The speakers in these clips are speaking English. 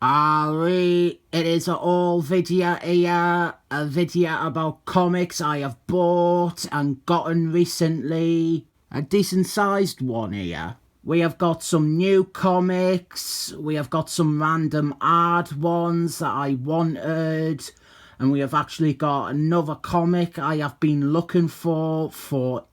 It is a all video here, a video about comics I have bought and gotten recently. A decent sized one here. We have got some new comics, we have got some random odd ones that I wanted, and we have actually got another comic I have been looking for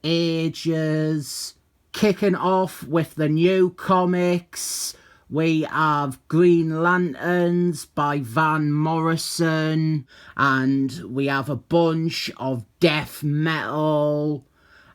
ages. Kicking off with the new comics, we have Green Lanterns by Van Morrison, and we have a bunch of death metal.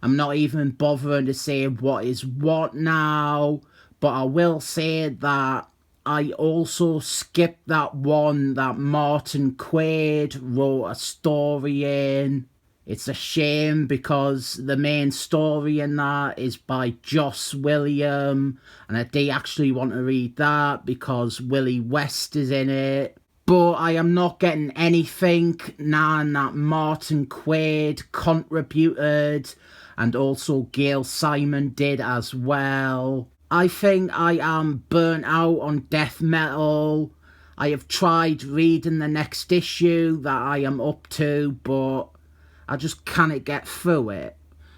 I'm not even bothering to say what is what now, but I will say that I also skipped that one that Martin Quaid wrote a story in. It's a shame because the main story in that is by Joss William, and I do actually want to read that because Willie West is in it. But I am not getting anything now that Martin Quaid contributed, and also Gail Simon did as well. I think I am burnt out on death metal. I have tried reading the next issue that I am up to, but I just can't get through it.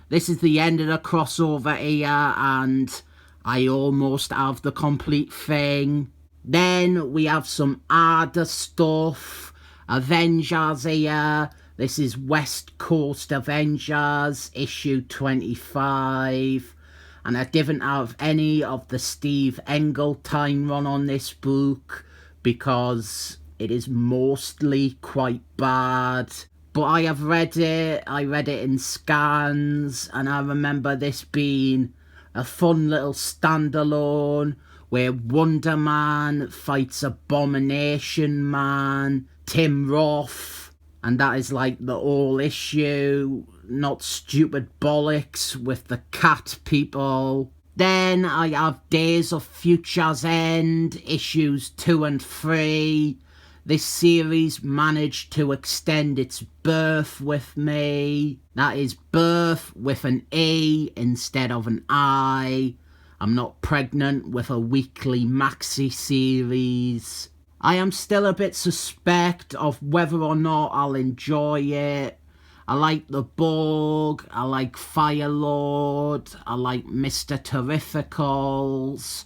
This is the end of the crossover here, and I almost have the complete thing. Then we have some harder stuff. Avengers here. This is West Coast Avengers, issue 25. And I didn't have any of the Steve Englehart run on this book because it is mostly quite bad. But I have read it, I read it in scans, and I remember this being a fun little standalone where Wonder Man fights Abomination Man, Tim Roth, and that is like the whole issue, not stupid bollocks with the cat people. Then I have Days of Future's End, issues 2 and 3. This series managed to extend its birth with me. That is birth with an E instead of an I. I'm not pregnant with a weekly maxi series. I am still a bit suspect of whether or not I'll enjoy it. I like the Borg, I like Firelord, I like Mr. Terrificals,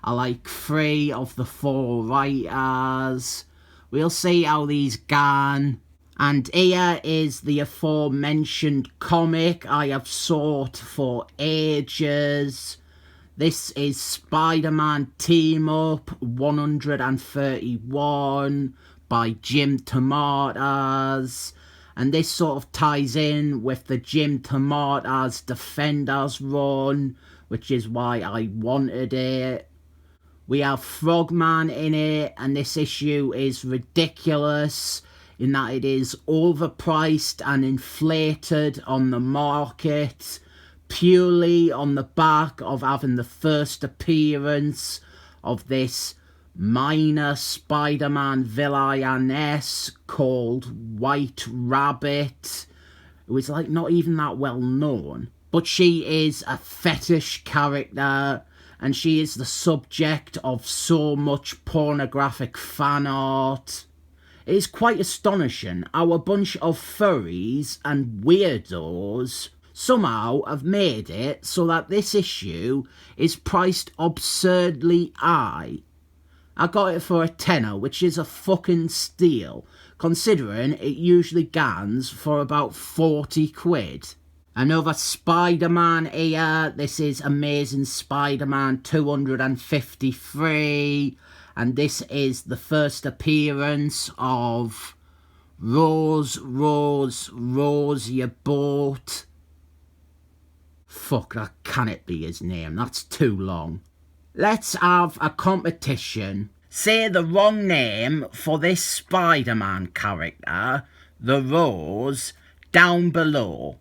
I like 3 of the 4 writers. We'll see how these go. And here is the aforementioned comic I have sought for ages. This is SpiderMan Team Up 131 by Jim Tomatoes. And this sort of ties in with the Jim Tomatoes Defenders run, which is why I wanted it. We have Frogman in it, and this issue is ridiculous in that it is overpriced and inflated on the market, purely on the back of having the first appearance of this minor Spider-Man villainess called White Rabbit, who is like not even that well known. But she is a fetish character, and she is the subject of so much pornographic fan art. It is quite astonishing how a bunch of furries and weirdos somehow have made it so that this issue is priced absurdly high. I got it for a tenner, which is a fucking steal, considering it usually goes for about 40 quid. Another Spider-Man here. This is Amazing Spider-Man 253. And this is the first appearance of Rose, your boat. Fuck, that can't be his name. That's too long. Let's have a competition. Say the wrong name for this Spider-Man character, the Rose, down below.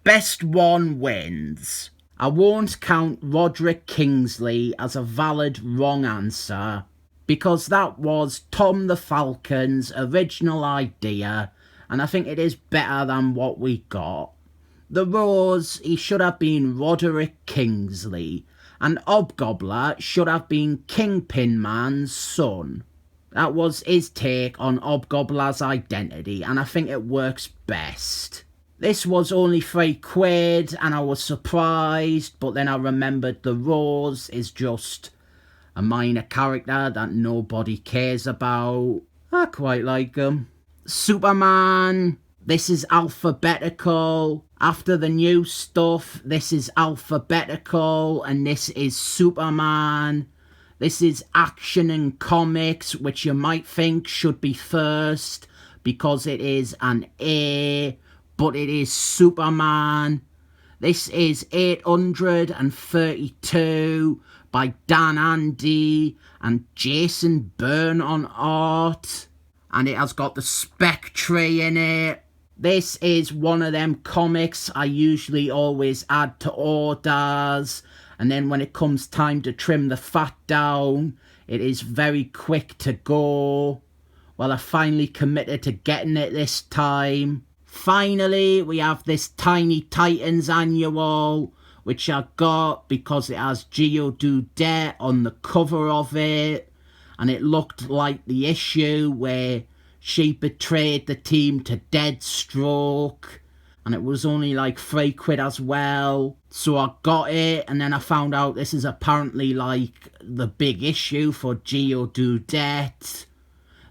Best one wins. I won't count Roderick Kingsley as a valid wrong answer, because that was Tom the Falcon's original idea, and I think it is better than what we got. The Rose, he should have been Roderick Kingsley, and Hobgobbler should have been Kingpin Man's son. That was his take on Hobgobbler's identity, and I think it works best. This was only £3 and I was surprised, but then I remembered the Rose is just a minor character that nobody cares about. I quite like him. Superman, this is alphabetical. After the new stuff, this is alphabetical, and this is Superman. This is action and comics, which you might think should be first because it is an A, but it is Superman. This is 832 by Dan Andy and Jason Byrne on art. And it has got the Spectre in it. This is one of them comics I usually always add to orders. And then when it comes time to trim the fat down, it is very quick to go. Well, I finally committed to getting it this time. Finally, we have this Tiny Titans annual, which I got because it has Geodude on the cover of it. And it looked like the issue where she betrayed the team to Deathstroke. And it was only like £3 as well. So I got it, and then I found out this is apparently like the big issue for Geodude.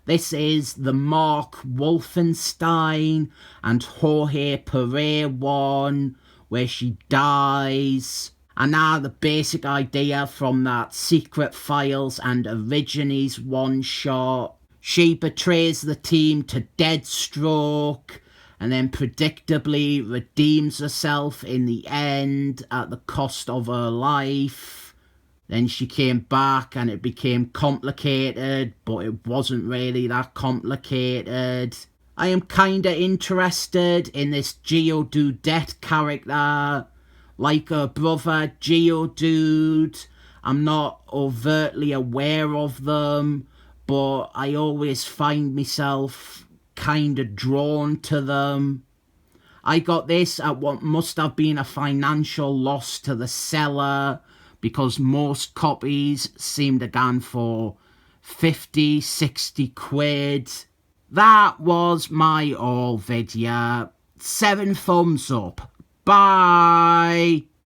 This is the Mark Wolfenstein and Jorge Perez one, where she dies. And now the basic idea from that Secret Files and Origines one shot. She betrays the team to Deathstroke, and then predictably redeems herself in the end at the cost of her life. Then she came back and it became complicated, but it wasn't really that complicated. I am kinda interested in this Geodude character. Like her brother Geodude, I'm not overtly aware of them, but I always find myself kind of drawn to them. I got this at what must have been a financial loss to the seller, because most copies seemed to go for 50, 60 quid. That was my haul video. 7 thumbs up. Bye.